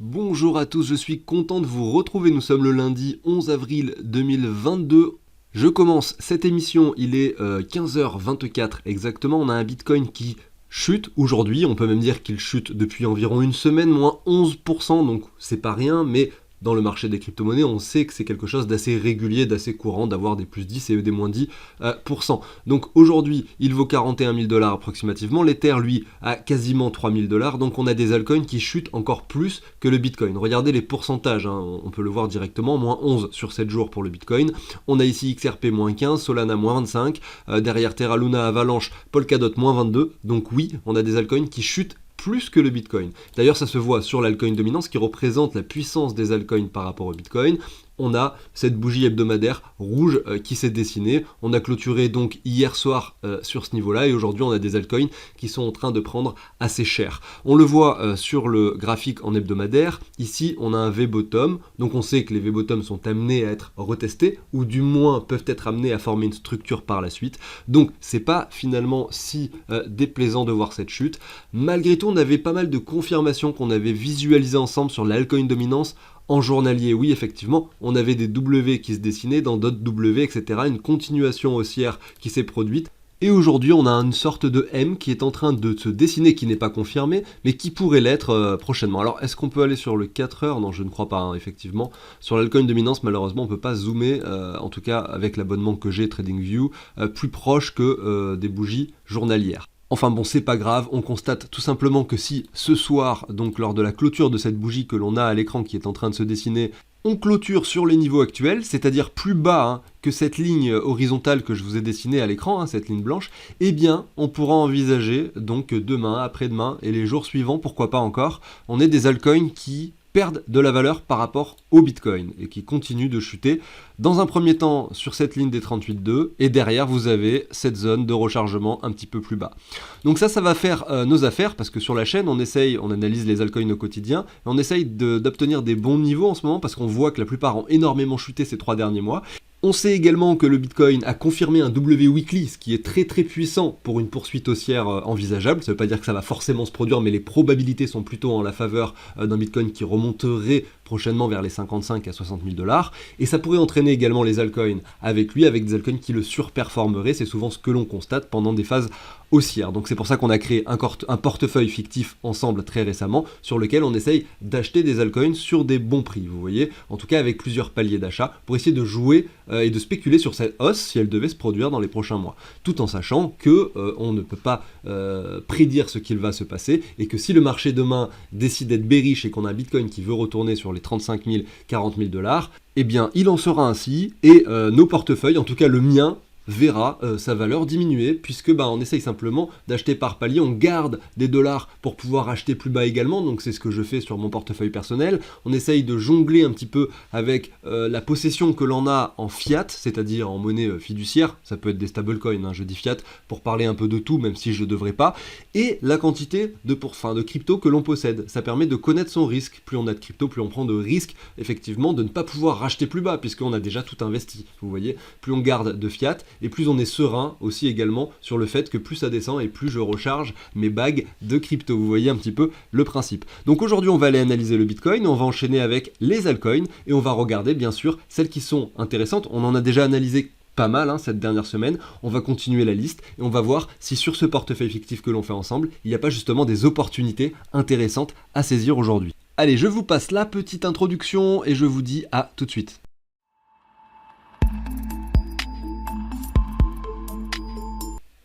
Bonjour à tous, je suis content de vous retrouver, nous sommes le lundi 11 avril 2022. Je commence cette émission, il est 15h24 exactement, on a un Bitcoin qui chute aujourd'hui, on peut même dire qu'il chute depuis environ une semaine, moins 11%, donc c'est pas rien, mais dans le marché des crypto-monnaies, on sait que c'est quelque chose d'assez régulier, d'assez courant, d'avoir des plus 10 et des moins 10%. Donc aujourd'hui, il vaut 41 000 $ approximativement, l'Ether, lui, a quasiment 3 000 $, donc on a des altcoins qui chutent encore plus que le Bitcoin. Regardez les pourcentages, hein, on peut le voir directement, moins 11 sur 7 jours pour le Bitcoin. On a ici XRP moins 15, Solana moins 25, derrière Terra Luna, Avalanche, Polkadot moins 22, donc oui, on a des altcoins qui chutent plus que le Bitcoin. D'ailleurs, ça se voit sur l'altcoin dominance qui représente la puissance des altcoins par rapport au Bitcoin. On a cette bougie hebdomadaire rouge qui s'est dessinée. On a clôturé donc hier soir sur ce niveau-là et aujourd'hui on a des altcoins qui sont en train de prendre assez cher. On le voit sur le graphique en hebdomadaire. Ici on a un V-bottom, donc on sait que les V-bottom sont amenés à être retestés ou du moins peuvent être amenés à former une structure par la suite. Donc c'est pas finalement si déplaisant de voir cette chute. Malgré tout, on avait pas mal de confirmations qu'on avait visualisées ensemble sur l'altcoin dominance. En journalier, oui, effectivement, on avait des W qui se dessinaient, dans d'autres W, etc. Une continuation haussière qui s'est produite. Et aujourd'hui, on a une sorte de M qui est en train de se dessiner, qui n'est pas confirmé, mais qui pourrait l'être prochainement. Alors, est-ce qu'on peut aller sur le 4 heures? Non, je ne crois pas, hein, effectivement. Sur l'altcoin dominance, malheureusement, on ne peut pas zoomer, en tout cas avec l'abonnement que j'ai, TradingView, plus proche que des bougies journalières. Enfin bon, c'est pas grave, on constate tout simplement que si ce soir, donc lors de la clôture de cette bougie que l'on a à l'écran qui est en train de se dessiner, on clôture sur les niveaux actuels, c'est-à-dire plus bas que cette ligne horizontale que je vous ai dessinée à l'écran, cette ligne blanche, eh bien on pourra envisager donc demain, après-demain et les jours suivants, pourquoi pas encore, on ait des altcoins qui perdent de la valeur par rapport au Bitcoin et qui continuent de chuter dans un premier temps sur cette ligne des 38,2 et derrière vous avez cette zone de rechargement un petit peu plus bas. Donc ça va faire nos affaires parce que sur la chaîne on analyse les altcoins au quotidien et on essaye d'obtenir des bons niveaux en ce moment parce qu'on voit que la plupart ont énormément chuté ces 3 derniers mois. On sait également que le Bitcoin a confirmé un W weekly, ce qui est très très puissant pour une poursuite haussière envisageable. Ça ne veut pas dire que ça va forcément se produire, mais les probabilités sont plutôt en la faveur d'un Bitcoin qui remonterait prochainement vers les 55 à 60 000 $. Et ça pourrait entraîner également les altcoins avec lui, avec des altcoins qui le surperformeraient. C'est souvent ce que l'on constate pendant des phases haussières. Donc c'est pour ça qu'on a créé un portefeuille fictif ensemble très récemment sur lequel on essaye d'acheter des altcoins sur des bons prix, vous voyez, en tout cas avec plusieurs paliers d'achat pour essayer de jouer et de spéculer sur cette hausse si elle devait se produire dans les prochains mois, tout en sachant que on ne peut pas prédire ce qu'il va se passer et que si le marché demain décide d'être bearish et qu'on a un Bitcoin qui veut retourner sur les 35 000, 40 000 $, eh bien il en sera ainsi et nos portefeuilles, en tout cas le mien, verra sa valeur diminuer puisque on essaye simplement d'acheter par palier, on garde des dollars pour pouvoir acheter plus bas également, donc c'est ce que je fais sur mon portefeuille personnel. On essaye de jongler un petit peu avec la possession que l'on a en fiat, c'est-à-dire en monnaie fiduciaire, ça peut être des stablecoins, hein, je dis fiat pour parler un peu de tout même si je ne devrais pas, et la quantité de crypto que l'on possède. Ça permet de connaître son risque, plus on a de crypto, plus on prend de risques effectivement de ne pas pouvoir racheter plus bas puisqu'on a déjà tout investi, vous voyez, plus on garde de fiat et plus on est serein aussi également sur le fait que plus ça descend et plus je recharge mes bagues de crypto. Vous voyez un petit peu le principe. Donc aujourd'hui on va aller analyser le Bitcoin, on va enchaîner avec les altcoins et on va regarder bien sûr celles qui sont intéressantes. On en a déjà analysé pas mal cette dernière semaine, on va continuer la liste et on va voir si sur ce portefeuille fictif que l'on fait ensemble, il n'y a pas justement des opportunités intéressantes à saisir aujourd'hui. Allez, je vous passe la petite introduction et je vous dis à tout de suite.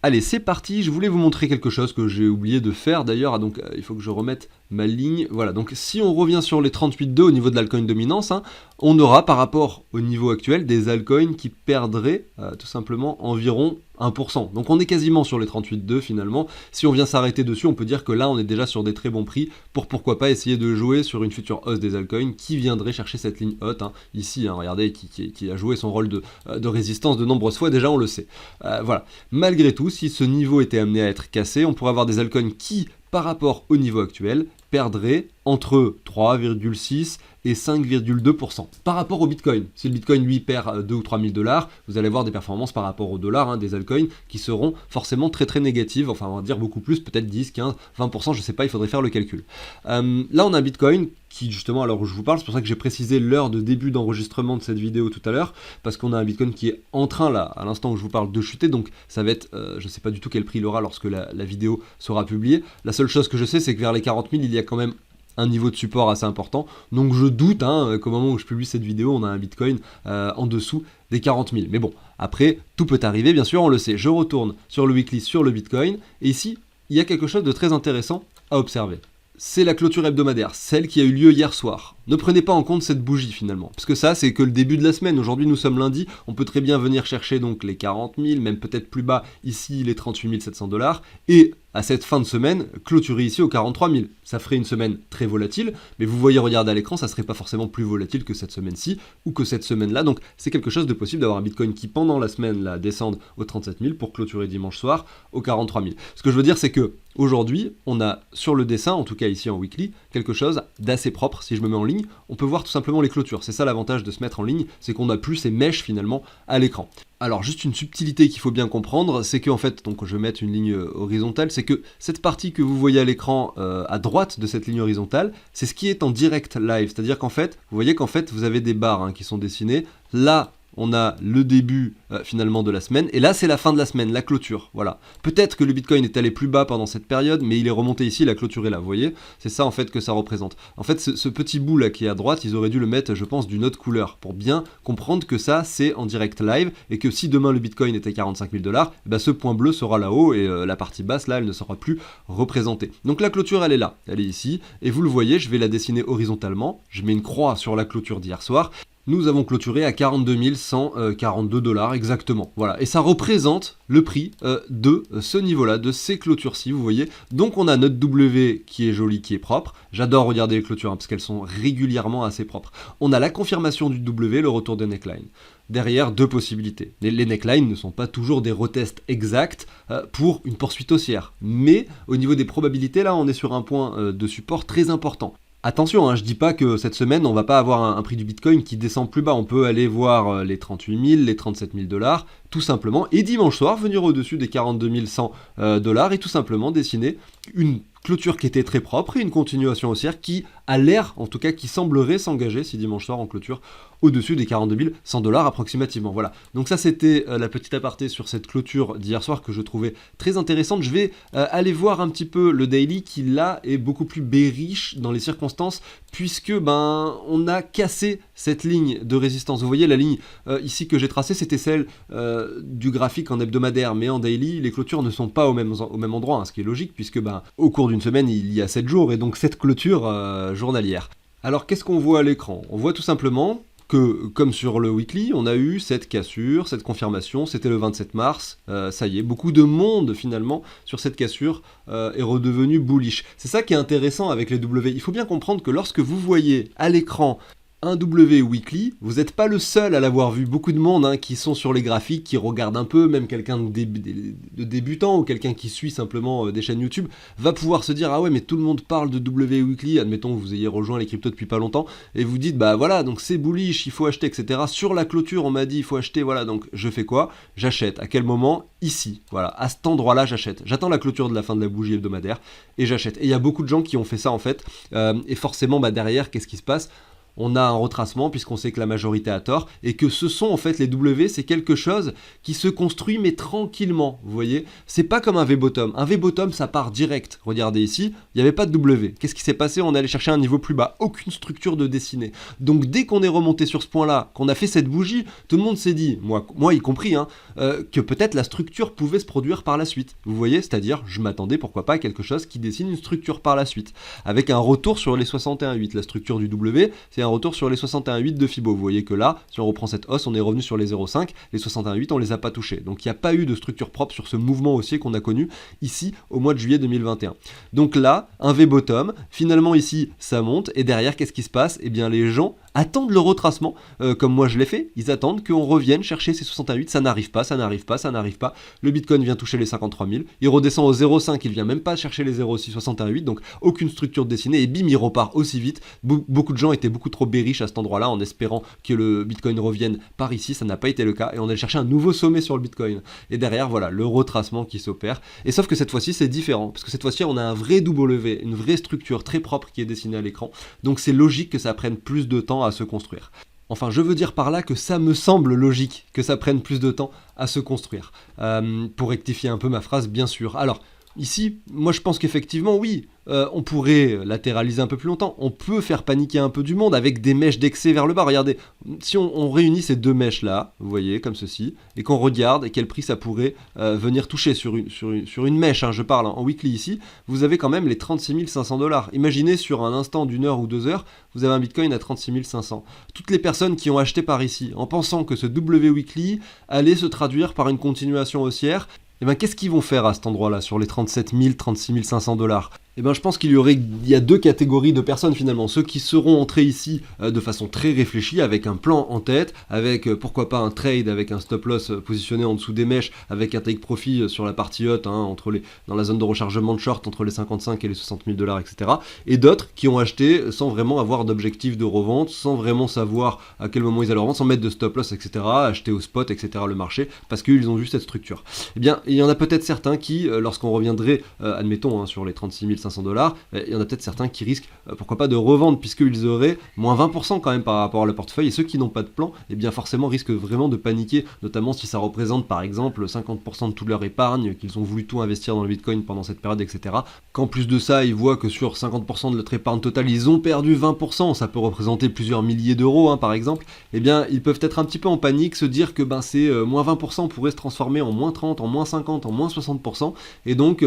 Allez, c'est parti, je voulais vous montrer quelque chose que j'ai oublié de faire d'ailleurs, donc il faut que je remette ma ligne. Voilà, donc si on revient sur les 38,2 au niveau de l'altcoin dominance, on aura par rapport au niveau actuel des altcoins qui perdraient tout simplement environ 1%. Donc on est quasiment sur les 38,2 finalement. Si on vient s'arrêter dessus, on peut dire que là on est déjà sur des très bons prix pour pourquoi pas essayer de jouer sur une future hausse des altcoins qui viendrait chercher cette ligne haute, ici, regardez, qui a joué son rôle de résistance de nombreuses fois, déjà on le sait. Voilà. Malgré tout, si ce niveau était amené à être cassé, on pourrait avoir des altcoins qui, par rapport au niveau actuel, perdrait entre 3,6 et 5,2% par rapport au Bitcoin. Si le Bitcoin lui perd 2 ou 3 000 $, vous allez avoir des performances par rapport au dollar, des altcoins qui seront forcément très très négatives, enfin on va dire beaucoup plus, peut-être 10, 15, 20%, je sais pas, il faudrait faire le calcul. Là on a un Bitcoin qui justement, à l'heure où je vous parle, c'est pour ça que j'ai précisé l'heure de début d'enregistrement de cette vidéo tout à l'heure, parce qu'on a un Bitcoin qui est en train là, à l'instant où je vous parle, de chuter, donc ça va être, je sais pas du tout quel prix il aura lorsque la vidéo sera publiée. La seule chose que je sais, c'est que vers les 40 000, il y a quand même un niveau de support assez important, donc je doute qu'au moment où je publie cette vidéo, on a un Bitcoin en dessous des 40 000. Mais bon, après, tout peut arriver, bien sûr, on le sait. Je retourne sur le weekly, sur le Bitcoin, et ici, il y a quelque chose de très intéressant à observer. C'est la clôture hebdomadaire, celle qui a eu lieu hier soir. Ne prenez pas en compte cette bougie finalement, parce que ça c'est que le début de la semaine. Aujourd'hui nous sommes lundi, on peut très bien venir chercher donc les 40 000, même peut-être plus bas ici les 38 700 $, et à cette fin de semaine, clôturer ici aux 43 000. Ça ferait une semaine très volatile, mais vous voyez, regardez à l'écran, ça serait pas forcément plus volatile que cette semaine-ci, ou que cette semaine-là, donc c'est quelque chose de possible d'avoir un Bitcoin qui pendant la semaine là descende aux 37 000 pour clôturer dimanche soir aux 43 000. Ce que je veux dire c'est que aujourd'hui, on a sur le dessin, en tout cas ici en weekly, quelque chose d'assez propre. Si je me mets en ligne, on peut voir tout simplement les clôtures. C'est ça l'avantage de se mettre en ligne, c'est qu'on n'a plus ces mèches finalement à l'écran. Alors juste une subtilité qu'il faut bien comprendre, c'est qu'en fait, donc je vais mettre une ligne horizontale, c'est que cette partie que vous voyez à l'écran à droite de cette ligne horizontale, c'est ce qui est en direct live. C'est-à-dire qu'en fait, vous voyez qu'en fait, vous avez des barres qui sont dessinées. Là, on a le début finalement de la semaine, et là c'est la fin de la semaine, la clôture, voilà. Peut-être que le Bitcoin est allé plus bas pendant cette période, mais il est remonté ici, la clôture est là, vous voyez. C'est ça en fait que ça représente. En fait ce petit bout là qui est à droite, ils auraient dû le mettre, je pense, d'une autre couleur, pour bien comprendre que ça c'est en direct live, et que si demain le Bitcoin était 45 000 $, bah, ce point bleu sera là-haut, et la partie basse là, elle ne sera plus représentée. Donc la clôture elle est là, elle est ici, et vous le voyez, je vais la dessiner horizontalement, je mets une croix sur la clôture d'hier soir. Nous avons clôturé à 42 142 $ exactement. Voilà, et ça représente le prix de ce niveau-là, de ces clôtures-ci, vous voyez. Donc on a notre W qui est joli, qui est propre. J'adore regarder les clôtures parce qu'elles sont régulièrement assez propres. On a la confirmation du W, le retour de neckline. Derrière, deux possibilités. Les necklines ne sont pas toujours des retests exacts pour une poursuite haussière. Mais au niveau des probabilités, là, on est sur un point de support très important. Attention, je dis pas que cette semaine, on va pas avoir un prix du Bitcoin qui descend plus bas. On peut aller voir les 38 000, les 37 000 $, tout simplement. Et dimanche soir, venir au-dessus des 42 100 $ et tout simplement dessiner une clôture qui était très propre et une continuation haussière qui a l'air, en tout cas, qui semblerait s'engager si dimanche soir en clôture au-dessus des 42 100 $ approximativement. Voilà. Donc ça, c'était la petite aparté sur cette clôture d'hier soir que je trouvais très intéressante. Je vais aller voir un petit peu le daily qui, là, est beaucoup plus bearish dans les circonstances puisque, on a cassé cette ligne de résistance. Vous voyez, la ligne ici que j'ai tracée, c'était celle du graphique en hebdomadaire, mais en daily, les clôtures ne sont pas au même endroit, ce qui est logique puisque, au cours d'une semaine, il y a 7 jours et donc cette clôture journalière. Alors, qu'est-ce qu'on voit à l'écran? On voit tout simplement que, comme sur le weekly, on a eu cette cassure, cette confirmation, c'était le 27 mars, ça y est, beaucoup de monde finalement sur cette cassure est redevenu bullish. C'est ça qui est intéressant avec les W. Il faut bien comprendre que lorsque vous voyez à l'écran un W weekly, vous n'êtes pas le seul à l'avoir vu. Beaucoup de monde qui sont sur les graphiques, qui regardent un peu, même quelqu'un de débutant ou quelqu'un qui suit simplement des chaînes YouTube, va pouvoir se dire « Ah ouais, mais tout le monde parle de W weekly, admettons que vous ayez rejoint les cryptos depuis pas longtemps, et vous dites « Bah voilà, donc c'est bullish, il faut acheter, etc. » Sur la clôture, on m'a dit « Il faut acheter, voilà, donc je fais quoi? J'achète. À quel moment? Ici. Voilà, à cet endroit-là, j'achète. J'attends la clôture de la fin de la bougie hebdomadaire, et j'achète. » Et il y a beaucoup de gens qui ont fait ça en fait, et forcément, derrière, qu'est-ce qui se passe? On a un retracement puisqu'on sait que la majorité a tort et que ce sont en fait les W, c'est quelque chose qui se construit mais tranquillement, vous voyez. C'est pas comme un V-bottom. Un V-bottom, ça part direct. Regardez ici, il n'y avait pas de W. Qu'est-ce qui s'est passé? On est allé chercher un niveau plus bas, aucune structure de dessinée. Donc dès qu'on est remonté sur ce point-là, qu'on a fait cette bougie, tout le monde s'est dit, moi y compris, que peut-être la structure pouvait se produire par la suite. Vous voyez, c'est-à-dire, je m'attendais pourquoi pas à quelque chose qui dessine une structure par la suite, avec un retour sur les 61,8. La structure du W, c'est un retour sur les 61,8 de Fibo. Vous voyez que là, si on reprend cette hausse, on est revenu sur les 0,5, les 61,8 on les a pas touchés. Donc il n'y a pas eu de structure propre sur ce mouvement haussier qu'on a connu ici au mois de juillet 2021. Donc là, un V-bottom, finalement ici ça monte, et derrière qu'est-ce qui se passe? Eh bien les gens attendent le retracement, comme moi je l'ai fait, ils attendent qu'on revienne chercher ces 68, ça n'arrive pas, le Bitcoin vient toucher les 53 000, il redescend au 0,5, il vient même pas chercher les 0,668, donc aucune structure dessinée, et bim, il repart aussi vite. Beaucoup de gens étaient beaucoup trop bearish à cet endroit-là, en espérant que le Bitcoin revienne par ici, ça n'a pas été le cas, et on allait chercher un nouveau sommet sur le Bitcoin. Et derrière, voilà, le retracement qui s'opère, et sauf que cette fois-ci c'est différent, parce que cette fois-ci on a un vrai W, une vraie structure très propre qui est dessinée à l'écran, donc c'est logique que ça prenne plus de temps à se construire. Enfin, je veux dire par là que ça me semble logique que ça prenne plus de temps à se construire. Pour rectifier un peu ma phrase, bien sûr. Alors, ici, moi je pense qu'effectivement, oui, on pourrait latéraliser un peu plus longtemps, on peut faire paniquer un peu du monde avec des mèches d'excès vers le bas. Regardez, si on réunit ces deux mèches là, vous voyez, comme ceci, et qu'on regarde quel prix ça pourrait venir toucher sur une mèche, hein, je parle en weekly ici, vous avez quand même les 36 500 $. Imaginez sur un instant d'une heure ou 2 heures, vous avez un Bitcoin à 36 500. Toutes les personnes qui ont acheté par ici, en pensant que ce W weekly allait se traduire par une continuation haussière, et bien qu'est-ce qu'ils vont faire à cet endroit-là, sur les 37 000, 36 500 $? Eh bien je pense qu'il y a deux catégories de personnes finalement, ceux qui seront entrés ici de façon très réfléchie, avec un plan en tête, avec pourquoi pas un trade avec un stop loss positionné en dessous des mèches, avec un take profit sur la partie haute, hein, dans la zone de rechargement de short entre les 55 et les 60 000 $, etc. Et d'autres qui ont acheté sans vraiment avoir d'objectif de revente, sans vraiment savoir à quel moment ils allaient revendre, sans mettre de stop loss, etc., acheter au spot, etc., le marché, parce qu'ils ont vu cette structure. Eh bien il y en a peut-être certains qui, lorsqu'on reviendrait, admettons, hein, sur les 36 500 $, il y en a peut-être certains qui risquent, pourquoi pas, de revendre, puisqu'ils auraient moins 20% quand même par rapport à leur portefeuille, et ceux qui n'ont pas de plan, eh bien forcément risquent vraiment de paniquer, notamment si ça représente par exemple 50% de toute leur épargne, qu'ils ont voulu tout investir dans le Bitcoin pendant cette période, etc. Qu'en plus de ça, ils voient que sur 50% de notre épargne totale, ils ont perdu 20%, ça peut représenter plusieurs milliers d'euros, hein, par exemple, eh bien ils peuvent être un petit peu en panique, se dire que ces moins 20% pourraient se transformer en moins 30, en moins 50, en moins 60%, et donc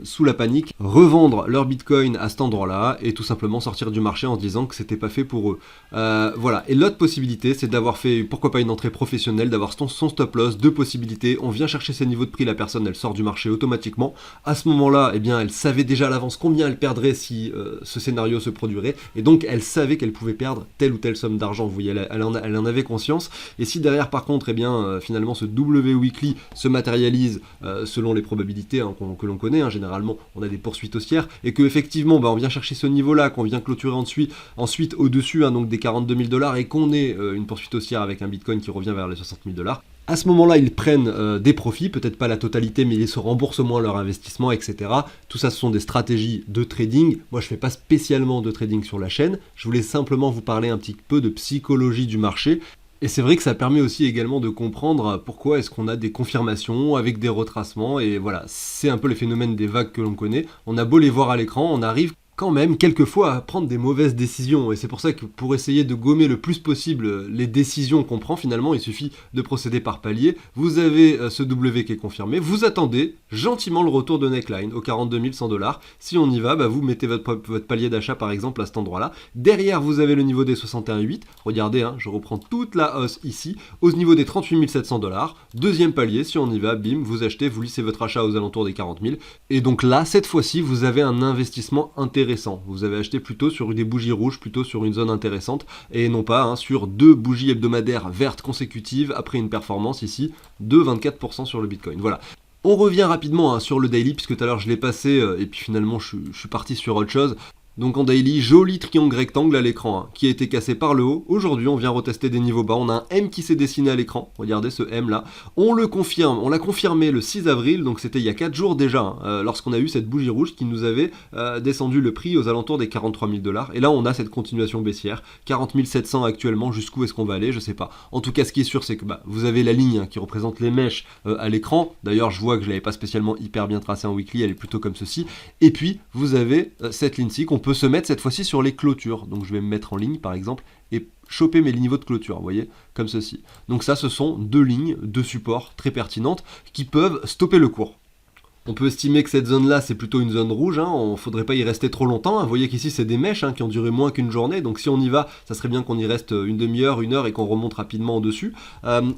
sous la panique, revendre leur Bitcoin à cet endroit-là et tout simplement sortir du marché en se disant que c'était pas fait pour eux. Voilà. Et l'autre possibilité, c'est d'avoir fait, pourquoi pas, une entrée professionnelle, d'avoir son stop loss. Deux possibilités. On vient chercher ses niveaux de prix, la personne, elle sort du marché automatiquement. À ce moment-là, eh bien, elle savait déjà à l'avance combien elle perdrait si ce scénario se produirait, et donc elle savait qu'elle pouvait perdre telle ou telle somme d'argent. Vous voyez, elle en avait conscience. Et si derrière, par contre, eh bien, finalement, ce W weekly se matérialise selon les probabilités, hein, que l'on connaît, hein, généralement, on a des poursuites haussières, et que effectivement on vient chercher ce niveau-là, qu'on vient clôturer ensuite au-dessus, hein, donc des 42 000 $, et qu'on ait une poursuite haussière avec un Bitcoin qui revient vers les 60 000 $. À ce moment-là, ils prennent des profits, peut-être pas la totalité, mais ils se remboursent au moins leur investissement, etc. Tout ça, ce sont des stratégies de trading. Moi, je ne fais pas spécialement de trading sur la chaîne. Je voulais simplement vous parler un petit peu de psychologie du marché. Et c'est vrai que ça permet aussi également de comprendre pourquoi est-ce qu'on a des confirmations avec des retracements, et voilà, c'est un peu le phénomène des vagues que l'on connaît. On a beau les voir à l'écran, on arrive quand même quelquefois à prendre des mauvaises décisions, et c'est pour ça que pour essayer de gommer le plus possible les décisions qu'on prend, finalement il suffit de procéder par palier. Vous avez ce W qui est confirmé, vous attendez gentiment le retour de neckline aux 42 100 $. Si on y va, vous mettez votre palier d'achat par exemple à cet endroit là. Derrière vous avez le niveau des 61,8, regardez, hein, je reprends toute la hausse ici, au niveau des 38 700 $. Deuxième palier, si on y va, bim, vous achetez, vous lissez votre achat aux alentours des 40 000, et donc là cette fois-ci vous avez un investissement intéressant. Vous avez acheté plutôt sur des bougies rouges, plutôt sur une zone intéressante, et non pas, hein, sur deux bougies hebdomadaires vertes consécutives après une performance ici de 24% sur le Bitcoin. Voilà. On revient rapidement, hein, sur le daily, puisque tout à l'heure je l'ai passé et puis finalement je suis parti sur autre chose. Donc en daily, joli triangle rectangle à l'écran, hein, qui a été cassé par le haut. Aujourd'hui, on vient retester des niveaux bas. On a un M qui s'est dessiné à l'écran. Regardez ce M là. On le confirme. On l'a confirmé le 6 avril, donc c'était il y a 4 jours déjà, hein, lorsqu'on a eu cette bougie rouge qui nous avait descendu le prix aux alentours des 43 000 $. Et là, on a cette continuation baissière. 40 700 actuellement. Jusqu'où est-ce qu'on va aller? Je sais pas. En tout cas, ce qui est sûr, c'est que vous avez la ligne, hein, qui représente les mèches à l'écran. D'ailleurs, je vois que je l'avais pas spécialement hyper bien tracée en weekly. Elle est plutôt comme ceci. Et puis, vous avez cette ligne-ci qu'on peut se mettre cette fois-ci sur les clôtures. Donc je vais me mettre en ligne par exemple et choper mes niveaux de clôture, vous voyez, comme ceci. Donc ça, ce sont deux lignes de support très pertinentes qui peuvent stopper le cours. On peut estimer que cette zone-là, c'est plutôt une zone rouge, hein. On ne faudrait pas y rester trop longtemps, hein. Vous voyez qu'ici, c'est des mèches, hein, qui ont duré moins qu'une journée, donc si on y va, ça serait bien qu'on y reste une demi-heure, une heure et qu'on remonte rapidement au-dessus.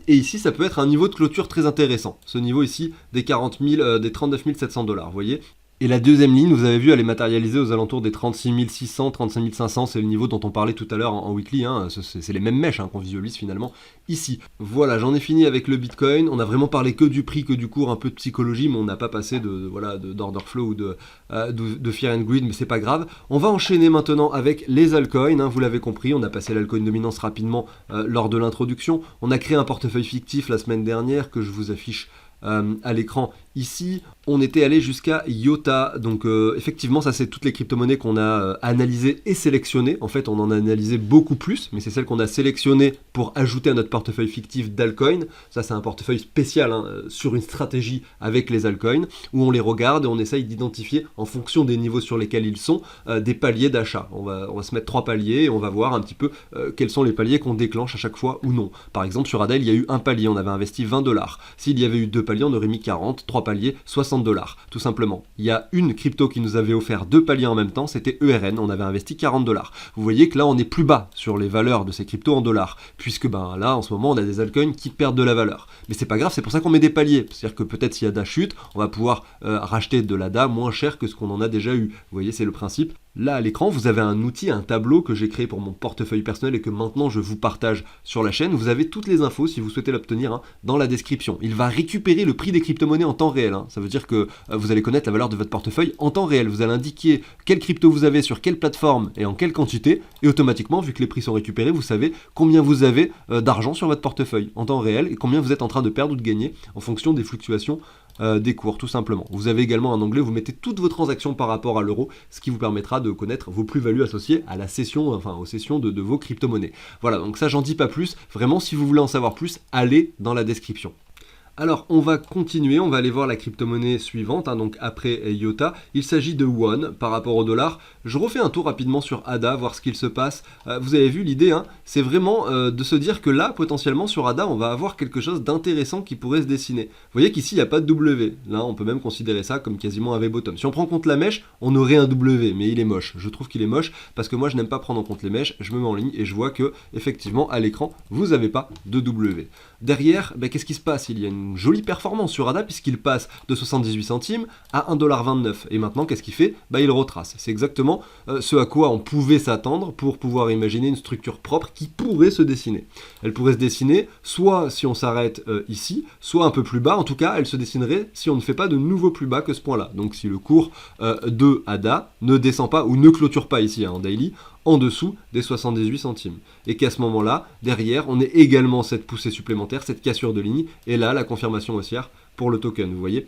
Et ici, ça peut être un niveau de clôture très intéressant. Ce niveau ici, des 39 700 $, vous voyez. Et la deuxième ligne, vous avez vu, elle est matérialisée aux alentours des 36 600, 35 500, c'est le niveau dont on parlait tout à l'heure en weekly, hein. C'est les mêmes mèches, hein, qu'on visualise finalement ici. Voilà, j'en ai fini avec le Bitcoin, on a vraiment parlé que du prix, que du cours, un peu de psychologie, mais on n'a pas passé d'order flow ou de fear and greed, mais c'est pas grave. On va enchaîner maintenant avec les altcoins, hein, vous l'avez compris, on a passé l'altcoin dominance rapidement lors de l'introduction, on a créé un portefeuille fictif la semaine dernière que je vous affiche à l'écran ici. On était allé jusqu'à IOTA, donc effectivement ça c'est toutes les crypto-monnaies qu'on a analysées et sélectionnées. En fait on en a analysé beaucoup plus, mais c'est celles qu'on a sélectionnées pour ajouter à notre portefeuille fictif d'altcoins. Ça c'est un portefeuille spécial, hein, sur une stratégie avec les altcoins, où on les regarde et on essaye d'identifier en fonction des niveaux sur lesquels ils sont, des paliers d'achat. On va se mettre 3 paliers et on va voir un petit peu quels sont les paliers qu'on déclenche à chaque fois ou non. Par exemple sur ADA il y a eu un palier, on avait investi 20 $. S'il y avait eu 2 paliers on aurait mis 40, 3 paliers, 60 $, tout simplement. Il y a une crypto qui nous avait offert 2 paliers en même temps, c'était ERN, on avait investi 40 $. Vous voyez que là on est plus bas sur les valeurs de ces cryptos en dollars, puisque ben là en ce moment on a des altcoins qui perdent de la valeur. Mais c'est pas grave, c'est pour ça qu'on met des paliers, c'est-à-dire que peut-être si ADA chute, on va pouvoir racheter de l'ADA moins cher que ce qu'on en a déjà eu. Vous voyez, c'est le principe. Là à l'écran vous avez un outil, un tableau que j'ai créé pour mon portefeuille personnel et que maintenant je vous partage sur la chaîne. Vous avez toutes les infos si vous souhaitez l'obtenir, hein, dans la description. Il va récupérer le prix des crypto-monnaies en temps réel, hein. Ça veut dire que vous allez connaître la valeur de votre portefeuille en temps réel. Vous allez indiquer quelle crypto vous avez sur quelle plateforme et en quelle quantité, et automatiquement vu que les prix sont récupérés, vous savez combien vous avez d'argent sur votre portefeuille en temps réel et combien vous êtes en train de perdre ou de gagner en fonction des fluctuations des cours, tout simplement. Vous avez également un onglet où vous mettez toutes vos transactions par rapport à l'euro, ce qui vous permettra de connaître vos plus-values associées à la session, enfin aux sessions de vos crypto-monnaies. Voilà, donc ça j'en dis pas plus. Vraiment, si vous voulez en savoir plus, allez dans la description. Alors, on va continuer, on va aller voir la crypto-monnaie suivante, hein, donc après IOTA. Il s'agit de One par rapport au dollar. Je refais un tour rapidement sur ADA, voir ce qu'il se passe. Vous avez vu l'idée, hein, c'est vraiment de se dire que là, potentiellement sur ADA, on va avoir quelque chose d'intéressant qui pourrait se dessiner. Vous voyez qu'ici, il n'y a pas de W. Là, on peut même considérer ça comme quasiment un V-bottom. Si on prend en compte la mèche, on aurait un W, mais il est moche. Je trouve qu'il est moche parce que moi, je n'aime pas prendre en compte les mèches. Je me mets en ligne et je vois que, effectivement, à l'écran, vous n'avez pas de W. Derrière, qu'est-ce qui se passe? Il y a une jolie performance sur ADA puisqu'il passe de 78 centimes à 1,29 $. Et maintenant, qu'est-ce qu'il fait? Il retrace. C'est exactement ce à quoi on pouvait s'attendre pour pouvoir imaginer une structure propre qui pourrait se dessiner. Elle pourrait se dessiner soit si on s'arrête ici, soit un peu plus bas. En tout cas, elle se dessinerait si on ne fait pas de nouveau plus bas que ce point-là. Donc si le cours de ADA ne descend pas ou ne clôture pas ici, hein, en daily, en dessous des 78 centimes. Et qu'à ce moment-là, derrière, on ait également cette poussée supplémentaire, cette cassure de ligne, et là, la confirmation haussière pour le token, vous voyez.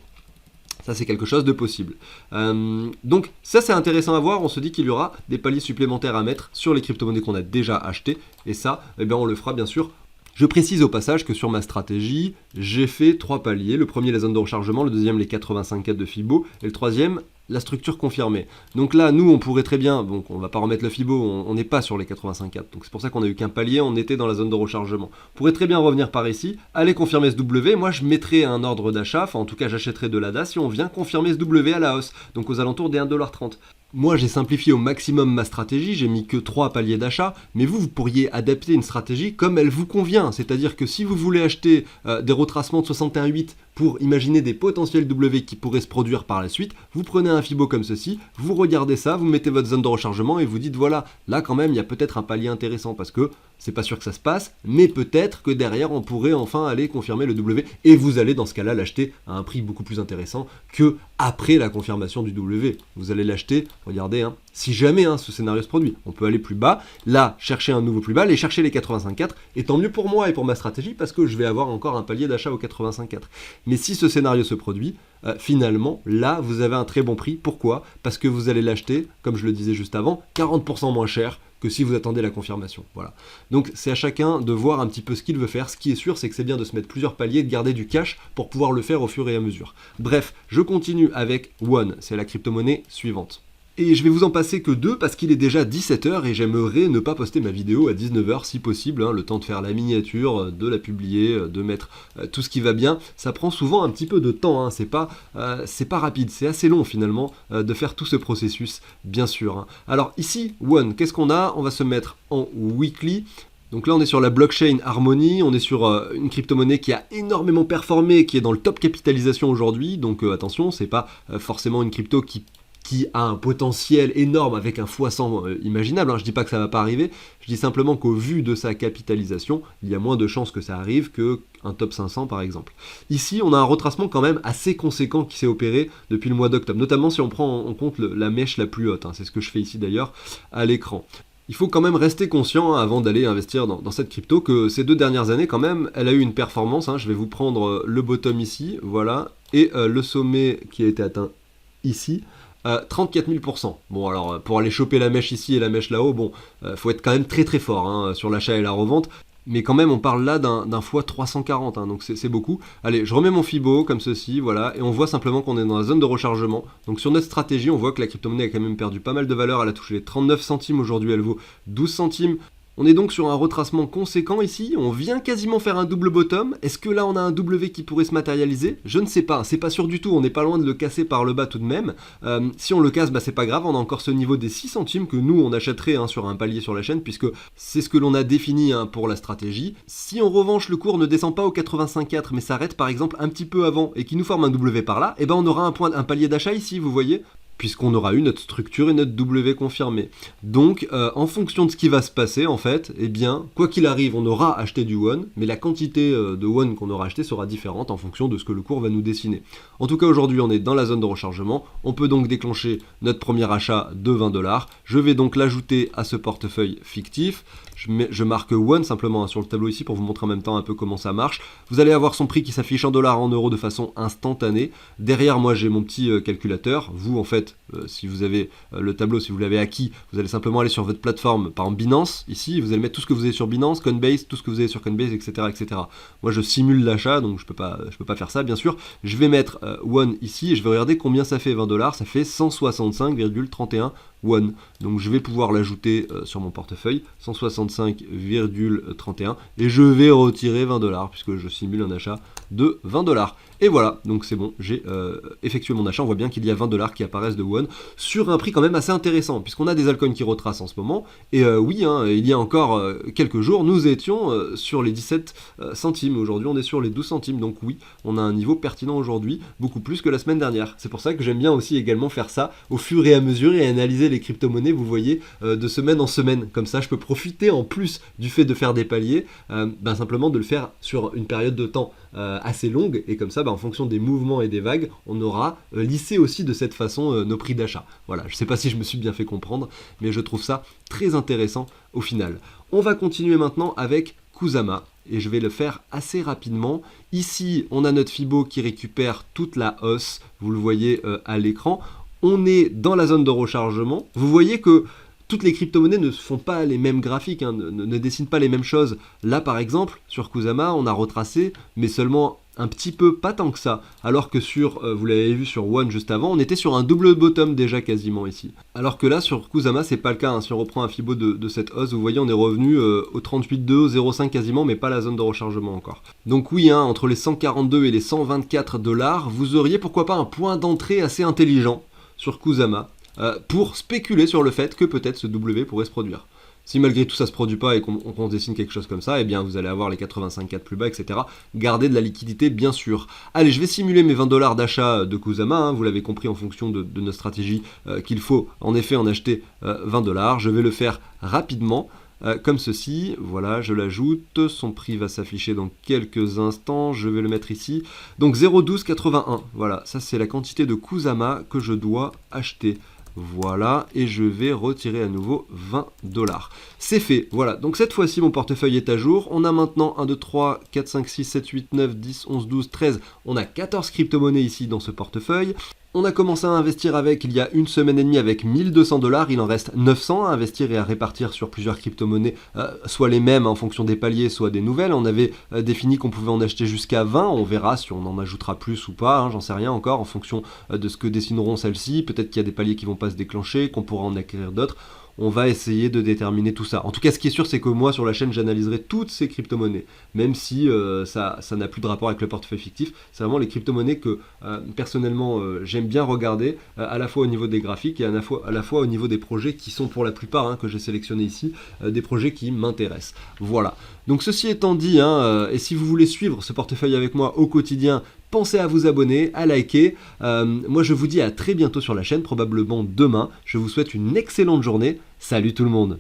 Ça, c'est quelque chose de possible. Donc, ça, c'est intéressant à voir. On se dit qu'il y aura des paliers supplémentaires à mettre sur les crypto-monnaies qu'on a déjà achetées. Et ça, on le fera bien sûr. Je précise au passage que sur ma stratégie, j'ai fait 3 paliers. Le premier, la zone de rechargement. Le deuxième, les 85,4 de Fibo. Et le troisième, la structure confirmée. Donc là, nous, on pourrait très bien, donc on va pas remettre le Fibo, on n'est pas sur les 85,4. Donc c'est pour ça qu'on a eu qu'un palier, on était dans la zone de rechargement. On pourrait très bien revenir par ici, aller confirmer ce W. Moi, je mettrais un ordre d'achat, enfin en tout cas, j'achèterais de l'ADA si on vient confirmer ce W à la hausse, donc aux alentours des 1,30 $. Moi, j'ai simplifié au maximum ma stratégie, j'ai mis que 3 paliers d'achat, mais vous pourriez adapter une stratégie comme elle vous convient. C'est-à-dire que si vous voulez acheter des retracements de 61,8 pour imaginer des potentiels W qui pourraient se produire par la suite, vous prenez un Fibo comme ceci, vous regardez ça, vous mettez votre zone de rechargement et vous dites voilà, là quand même il y a peut-être un palier intéressant parce que c'est pas sûr que ça se passe, mais peut-être que derrière on pourrait enfin aller confirmer le W et vous allez dans ce cas-là l'acheter à un prix beaucoup plus intéressant que après la confirmation du W. Vous allez l'acheter, regardez, hein, si jamais ce scénario se produit, on peut aller plus bas, là chercher un nouveau plus bas, aller chercher les 85,4 et tant mieux pour moi et pour ma stratégie parce que je vais avoir encore un palier d'achat aux 85,4. Mais si ce scénario se produit, finalement, là, vous avez un très bon prix. Pourquoi? Parce que vous allez l'acheter, comme je le disais juste avant, 40% moins cher que si vous attendez la confirmation. Voilà. Donc c'est à chacun de voir un petit peu ce qu'il veut faire. Ce qui est sûr, c'est que c'est bien de se mettre plusieurs paliers, de garder du cash pour pouvoir le faire au fur et à mesure. Bref, je continue avec One, c'est la crypto-monnaie suivante. Et je vais vous en passer que 2 parce qu'il est déjà 17h et j'aimerais ne pas poster ma vidéo à 19h si possible, hein, le temps de faire la miniature, de la publier, de mettre tout ce qui va bien. Ça prend souvent un petit peu de temps, hein, c'est pas rapide, c'est assez long finalement de faire tout ce processus, bien sûr. Hein. Alors ici, One, qu'est-ce qu'on a? On va se mettre en weekly. Donc là on est sur la blockchain Harmony, on est sur une crypto-monnaie qui a énormément performé, qui est dans le top capitalisation aujourd'hui, donc attention, c'est pas forcément une crypto qui a un potentiel énorme avec un x100 imaginable, hein. Je dis pas que ça va pas arriver, je dis simplement qu'au vu de sa capitalisation, il y a moins de chances que ça arrive qu'un top 500 par exemple. Ici on a un retracement quand même assez conséquent qui s'est opéré depuis le mois d'octobre, notamment si on prend en compte la mèche la plus haute, hein. C'est ce que je fais ici d'ailleurs à l'écran. Il faut quand même rester conscient, hein, avant d'aller investir dans cette crypto, que ces 2 dernières années quand même, elle a eu une performance, hein. Je vais vous prendre le bottom ici, voilà, et le sommet qui a été atteint ici, 34 000%. Bon alors pour aller choper la mèche ici et la mèche là-haut, bon, faut être quand même très très fort, hein, sur l'achat et la revente. Mais quand même, on parle là d'un fois 340, hein, donc c'est beaucoup. Allez, je remets mon Fibo comme ceci, voilà, et on voit simplement qu'on est dans la zone de rechargement. Donc sur notre stratégie, on voit que la crypto-monnaie a quand même perdu pas mal de valeur, elle a touché les 39 centimes, aujourd'hui elle vaut 12 centimes. On est donc sur un retracement conséquent ici, on vient quasiment faire un double bottom. Est-ce que là on a un W qui pourrait se matérialiser? Je ne sais pas, c'est pas sûr du tout, on n'est pas loin de le casser par le bas tout de même. Si on le casse, bah c'est pas grave, on a encore ce niveau des 6 centimes que nous on achèterait, hein, sur un palier sur la chaîne, puisque c'est ce que l'on a défini, hein, pour la stratégie. Si en revanche le cours ne descend pas au 85,4 mais s'arrête par exemple un petit peu avant et qui nous forme un W par là, et ben on aura un palier d'achat ici, vous voyez, puisqu'on aura eu notre structure et notre W confirmée. Donc, en fonction de ce qui va se passer, en fait, eh bien, quoi qu'il arrive, on aura acheté du One, mais la quantité de One qu'on aura acheté sera différente en fonction de ce que le cours va nous dessiner. En tout cas, aujourd'hui, on est dans la zone de rechargement. On peut donc déclencher notre premier achat de 20$. Je vais donc l'ajouter à ce portefeuille fictif. Je marque One simplement, hein, sur le tableau ici pour vous montrer en même temps un peu comment ça marche. Vous allez avoir son prix qui s'affiche en dollars, en euros de façon instantanée. Derrière moi j'ai mon petit calculateur. Vous en fait, si vous avez le tableau, si vous l'avez acquis, vous allez simplement aller sur votre plateforme, par exemple Binance, ici vous allez mettre tout ce que vous avez sur Binance, Coinbase, tout ce que vous avez sur Coinbase, etc. etc. Moi je simule l'achat, donc je peux pas faire ça bien sûr. Je vais mettre One ici et je vais regarder combien ça fait 20$, ça fait 165,31 One. Donc je vais pouvoir l'ajouter sur mon portefeuille, 165,31, et je vais retirer 20$ puisque je simule un achat de 20$. Et voilà, donc c'est bon, j'ai effectué mon achat. On voit bien qu'il y a 20$ qui apparaissent de One sur un prix quand même assez intéressant, puisqu'on a des altcoins qui retracent en ce moment. Et oui, hein, il y a encore quelques jours, nous étions sur les 17 centimes. Aujourd'hui, on est sur les 12 centimes. Donc oui, on a un niveau pertinent aujourd'hui, beaucoup plus que la semaine dernière. C'est pour ça que j'aime bien aussi également faire ça au fur et à mesure et analyser les crypto-monnaies, vous voyez, de semaine en semaine. Comme ça, je peux profiter en plus du fait de faire des paliers, simplement de le faire sur une période de temps assez longue, et comme ça, en fonction des mouvements et des vagues, on aura lissé aussi de cette façon nos prix d'achat. Voilà, je sais pas si je me suis bien fait comprendre, mais je trouve ça très intéressant au final. On va continuer maintenant avec Kusama, et je vais le faire assez rapidement. Ici, on a notre Fibo qui récupère toute la hausse, vous le voyez à l'écran. On est dans la zone de rechargement. Vous voyez que toutes les crypto-monnaies ne font pas les mêmes graphiques, hein, ne dessinent pas les mêmes choses. Là, par exemple, sur Kusama, on a retracé, mais seulement un petit peu, pas tant que ça. Alors que sur, vous l'avez vu sur One juste avant, on était sur un double bottom déjà quasiment ici. Alors que là, sur Kusama, c'est pas le cas, hein. Si on reprend un Fibo de cette hausse, vous voyez, on est revenu au 38,2, au 0,5 quasiment, mais pas la zone de rechargement encore. Donc oui, hein, entre les 142 et les 124$, vous auriez pourquoi pas un point d'entrée assez intelligent sur Kusama, pour spéculer sur le fait que peut-être ce W pourrait se produire. Si malgré tout ça se produit pas et qu'on dessine quelque chose comme ça, eh bien vous allez avoir les 85,4 plus bas, etc. Gardez de la liquidité bien sûr. Allez, je vais simuler mes 20$ d'achat de Kusama, hein, vous l'avez compris en fonction de notre stratégie, qu'il faut en effet en acheter 20$. Je vais le faire rapidement. Comme ceci, voilà, je l'ajoute, son prix va s'afficher dans quelques instants, je vais le mettre ici, donc 0,1281, voilà, ça c'est la quantité de Kusama que je dois acheter. Voilà, et je vais retirer à nouveau 20$. C'est fait, voilà, donc cette fois-ci mon portefeuille est à jour. On a maintenant 1, 2, 3, 4, 5, 6, 7, 8, 9, 10, 11, 12, 13. On a 14 crypto-monnaies ici dans ce portefeuille. On a commencé à investir avec il y a une semaine et demie avec 1200 $, il en reste 900 à investir et à répartir sur plusieurs crypto-monnaies, soit les mêmes en fonction des paliers, soit des nouvelles. On avait défini qu'on pouvait en acheter jusqu'à 20, on verra si on en ajoutera plus ou pas, j'en sais rien encore, en fonction de ce que dessineront celles-ci. Peut-être qu'il y a des paliers qui vont pas se déclencher, qu'on pourra en acquérir d'autres. On va essayer de déterminer tout ça. En tout cas, ce qui est sûr, c'est que moi, sur la chaîne, j'analyserai toutes ces crypto-monnaies, même si ça n'a plus de rapport avec le portefeuille fictif. C'est vraiment les crypto-monnaies que, personnellement, j'aime bien regarder, à la fois au niveau des graphiques et à la fois au niveau des projets qui sont, pour la plupart, que j'ai sélectionnés ici, des projets qui m'intéressent. Voilà. Donc, ceci étant dit, et si vous voulez suivre ce portefeuille avec moi au quotidien, pensez à vous abonner, à liker. Moi, je vous dis à très bientôt sur la chaîne, probablement demain. Je vous souhaite une excellente journée. Salut tout le monde!